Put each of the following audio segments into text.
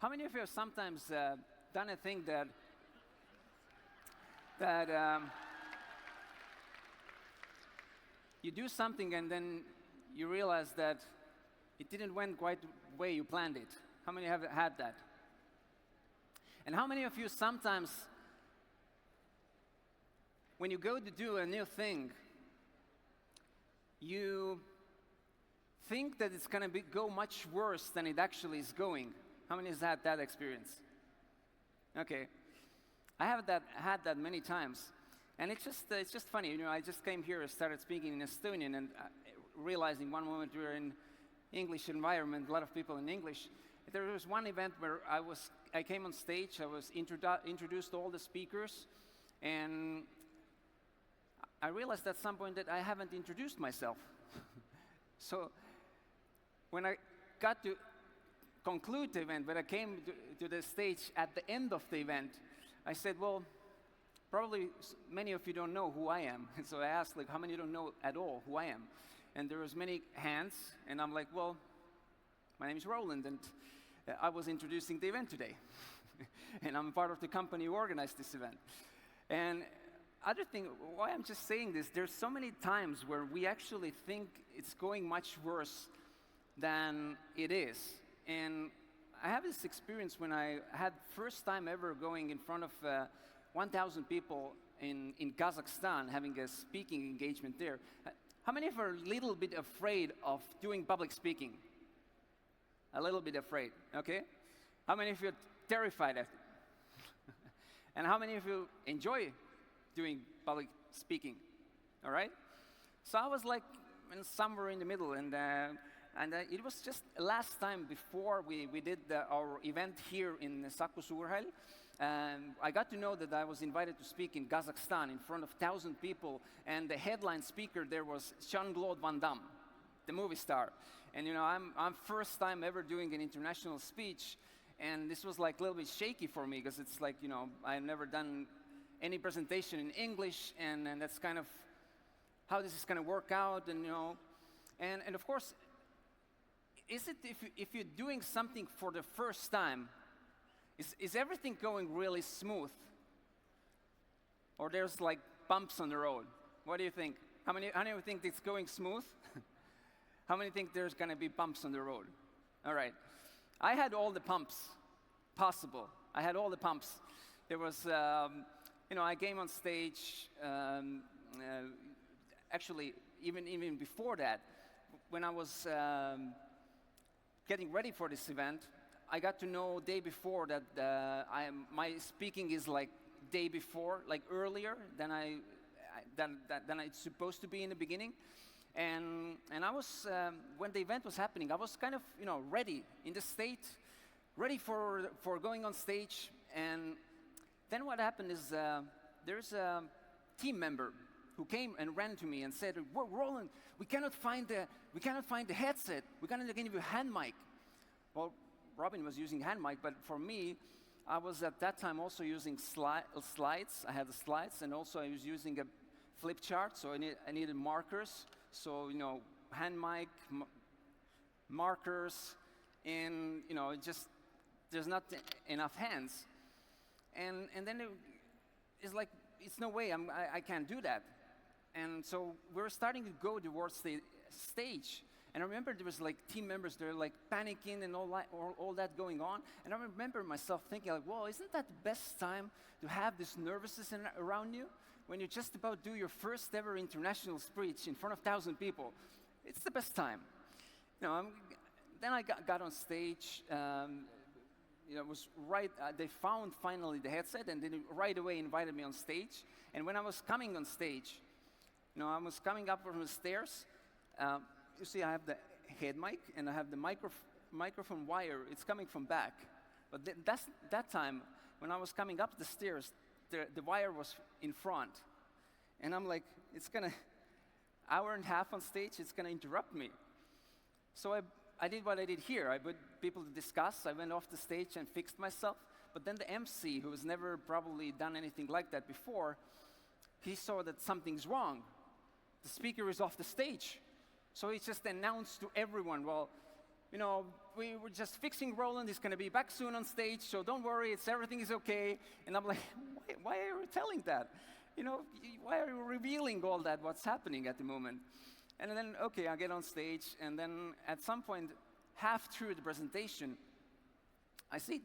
How many of you have sometimes done a thing that you do something and then you realize that it didn't went quite the way you planned it? How many have had that? And how many of you sometimes, when you go to do a new thing, you think that it's going to go much worse than it actually is going? How many has had that experience? Okay. I have had that many times. And it's just funny. You know, I just came here and started speaking in Estonian and realizing one moment we were in English environment, a lot of people in English. There was one event where I came on stage, I was introduced to all the speakers, and I realized at some point that I haven't introduced myself. So when I got to conclude the event, when I came to the stage at the end of the event, I said, well, probably many of you don't know who I am. And so I asked, like, how many don't know at all who I am? And there was many hands, and I'm like, well, my name is Roland, and I was introducing the event today. And I'm part of the company who organized this event. And other thing, why I'm just saying this, there's so many times where we actually think it's going much worse than it is. And I have this experience when I had first time ever going in front of 1,000 people in Kazakhstan, having a speaking engagement there. How many of you are a little bit afraid of doing public speaking? A little bit afraid, okay? How many of you are terrified of it? And how many of you enjoy doing public speaking? All right? So I was like somewhere in the middle, and it was just last time before we did our event here in Saku Suurhall. I got to know that I was invited to speak in Kazakhstan in front of 1,000 people, and the headline speaker there was Jean-Claude Van Damme, the movie star. And you know, I'm first time ever doing an international speech, and this was like a little bit shaky for me because it's like, you know, I've never done any presentation in English, and that's kind of how this is going to work out, and you know, and of course, is it if you're doing something for the first time, is everything going really smooth? Or there's like bumps on the road? What do you think? How many of you think it's going smooth? How many think there's going to be bumps on the road? All right. I had all the bumps possible. I had all the bumps. There was, you know, I came on stage, actually, even before that, when I was getting ready for this event, I got to know day before that my speaking is like day before, like earlier than than it's supposed to be in the beginning. And I was, when the event was happening, I was kind of, you know, ready in the state, ready for going on stage. And then what happened is there's a team member who came and ran to me and said, Roland, we cannot find the headset. We cannot give you a hand mic. Well, Robin was using hand mic, but for me, I was at that time also using slides. I had the slides, and also I was using a flip chart, so I needed markers. So, you know, hand mic, markers, and, you know, there's not enough hands. And then it's like, it's no way, I can't do that. And so we're starting to go towards the stage. And I remember there was like team members, they're like panicking and all that going on. And I remember myself thinking like, well, isn't that the best time to have this nervousness around you? When you're just about to do your first ever international speech in front of 1,000 people. It's the best time. You know, then I got on stage. You know, it was right, they found finally the headset, and then right away invited me on stage. And when I was coming on stage, you know, I was coming up from the stairs. You see, I have the head mic, and I have the microphone wire. It's coming from back. But that time, when I was coming up the stairs, the wire was in front. And I'm like, it's going to, hour and a half on stage, it's going to interrupt me. So I did what I did here. I put people to discuss. I went off the stage and fixed myself. But then the MC, who has never probably done anything like that before, he saw that something's wrong. The speaker is off the stage. So he just announced to everyone, well, you know, we were just fixing Roland. He's going to be back soon on stage, so don't worry, everything is okay. And I'm like, why are you telling that? You know, why are you revealing all that, what's happening at the moment? And then, okay, I get on stage, and then at some point, half through the presentation, I see,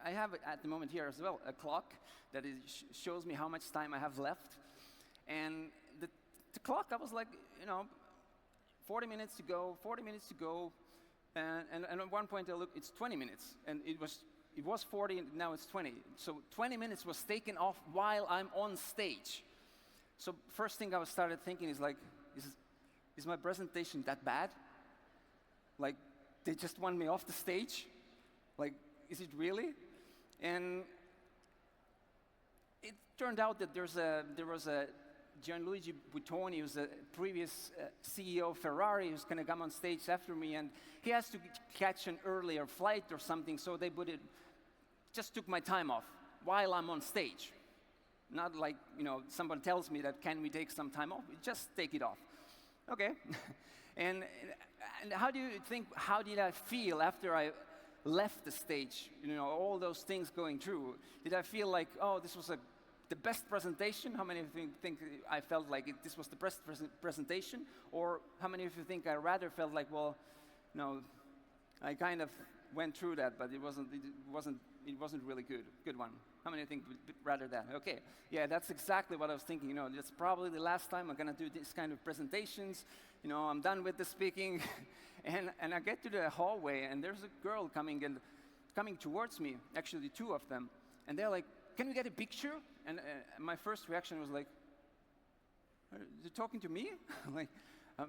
I have at the moment here as well, a clock that shows me how much time I have left. And the clock, I was like, you know, 40 minutes to go, 40 minutes to go. And at one point I look, it's 20 minutes. And it was 40, and now it's 20. So 20 minutes was taken off while I'm on stage. So first thing I started thinking is like, is my presentation that bad? Like, they just want me off the stage? Like, is it really? And it turned out that there was a Gianluigi Buttoni, who's the previous CEO of Ferrari, who's going to come on stage after me, and he has to catch an earlier flight or something, so they just took my time off while I'm on stage. Not like, you know, someone tells me that, can we take some time off? Just take it off. Okay. and how do you think, how did I feel after I left the stage? You know, all those things going through. Did I feel like, oh, this was the best presentation? How many of you think I felt like this was the best presentation? Or how many of you think I rather felt like, well, no, I kind of went through that, but it wasn't really good. Good one. How many think rather that? Okay, yeah, that's exactly what I was thinking. You know, it's probably the last time I'm gonna do this kind of presentations. You know, I'm done with the speaking, and I get to the hallway, and there's a girl coming towards me. Actually, two of them, and they're like, "Can we get a picture?" And my first reaction was like, "Are you talking to me?" I'm like,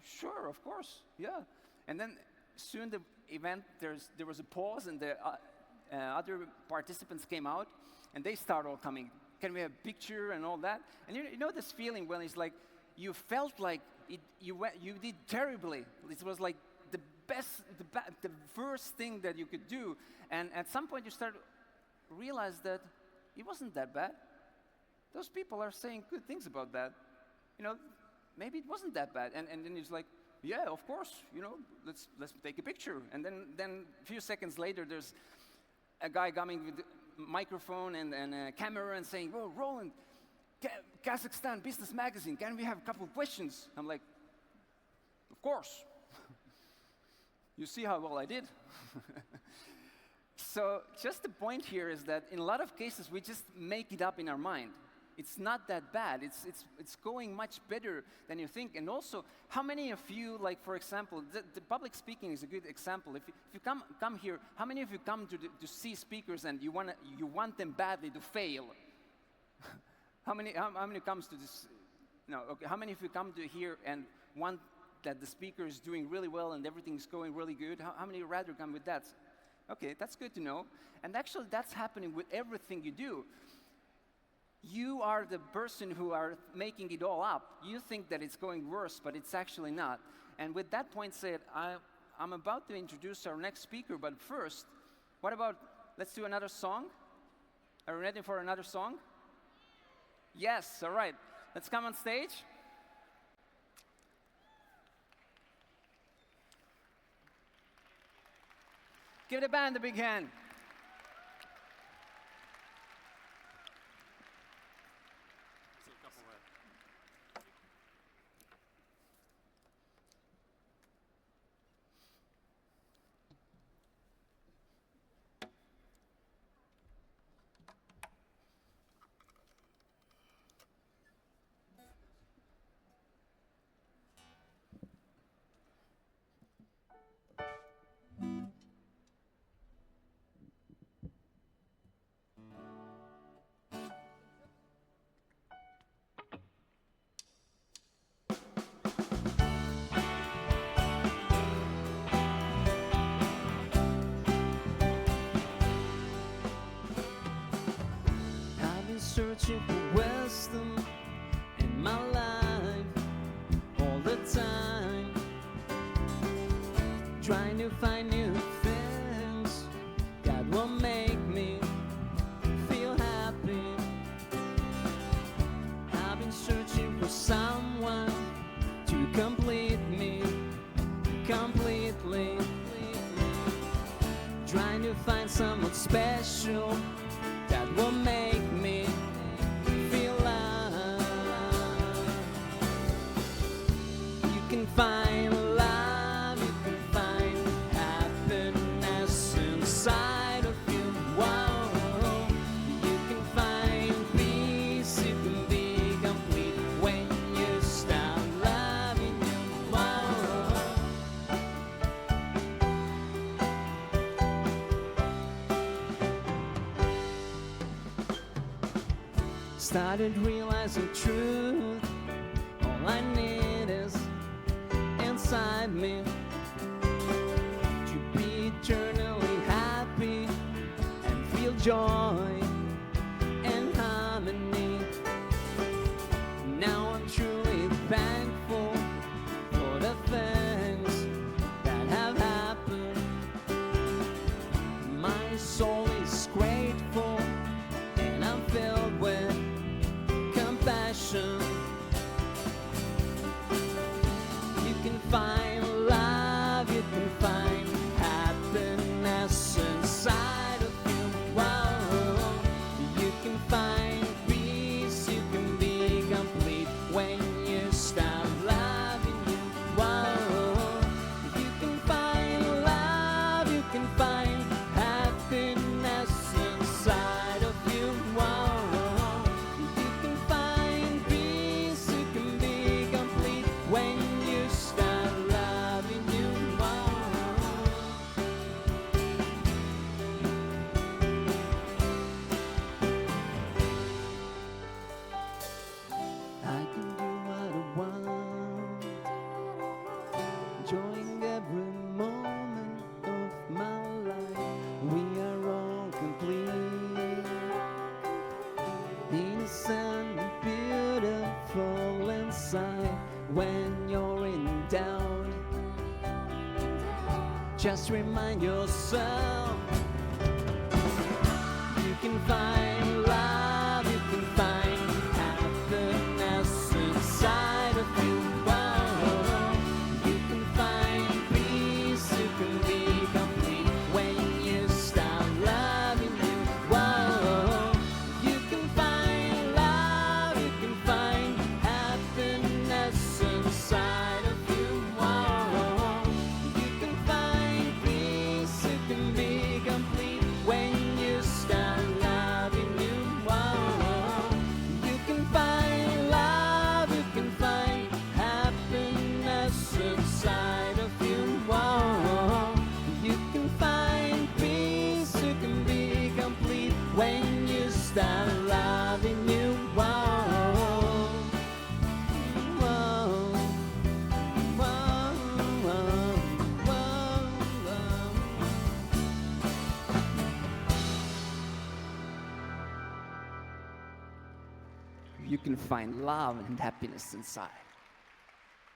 "Sure, of course, yeah." And then soon the event, there was a pause, and the other participants came out, and they start all coming. Can we have a picture and all that? And you know this feeling when it's like you felt like you did terribly. It was like the worst thing that you could do. And at some point you start to realize that it wasn't that bad. Those people are saying good things about that. You know, maybe it wasn't that bad. And then it's like, yeah, of course, you know, let's take a picture. And then a few seconds later, there's a guy coming with a microphone and a camera and saying, "Well, Roland, Kazakhstan Business Magazine, can we have a couple of questions?" I'm like, "Of course." You see how well I did. So just the point here is that in a lot of cases, we just make it up in our mind. It's not that bad. It's going much better than you think. And also, how many of you, like for example, the public speaking is a good example. If you come here, how many of you come to see speakers and you want them badly to fail? How many comes to this? No. Okay. How many of you come to here and want that the speaker is doing really well and everything's going really good? How many rather come with that? Okay, that's good to know. And actually, that's happening with everything you do. You are the person who are making it all up. You think that it's going worse, but it's actually not. And with that point said, I'm about to introduce our next speaker, but first, what about, let's do another song? Are you ready for another song? Yes, all right. Let's come on stage. Give the band a big hand. Searching for wisdom in my life all the time, trying to find new things that will make me feel happy. I've been searching for someone to complete me completely. find someone special that will make me feel love. You can find love, you can find happiness inside of you. Whoa. You can find peace, you can be complete when you start loving you. Whoa. Started realizing truth. All I need is inside me to be eternally happy and feel joy and harmony. Now I'm truly thankful for the things that have happened. My soul is grateful and I'm filled with compassion. You can find love, you can find happiness inside of you. Whoa. You can find peace, you can be complete when you start loving you. Whoa. You can find love, you can find happiness inside of you. Whoa. You can find peace, you can be complete when you start loving you. Whoa. I can do what I want, enjoying every moment of my life. We are all complete, innocent and beautiful inside. When you're in doubt, just remind yourself you can find love, you can find happiness inside of you. Whoa. You can find peace, you can be complete when you start loving you. Whoa. You can find love, you can find happiness inside of you. Whoa. You can find peace, you can be complete when you start loving you. Whoa. You can find love, you can find happiness inside of you. Whoa. You can find peace, you can be complete when you start loving you. Whoa. Whoa. Whoa. Whoa. Whoa. You can find love and happiness inside.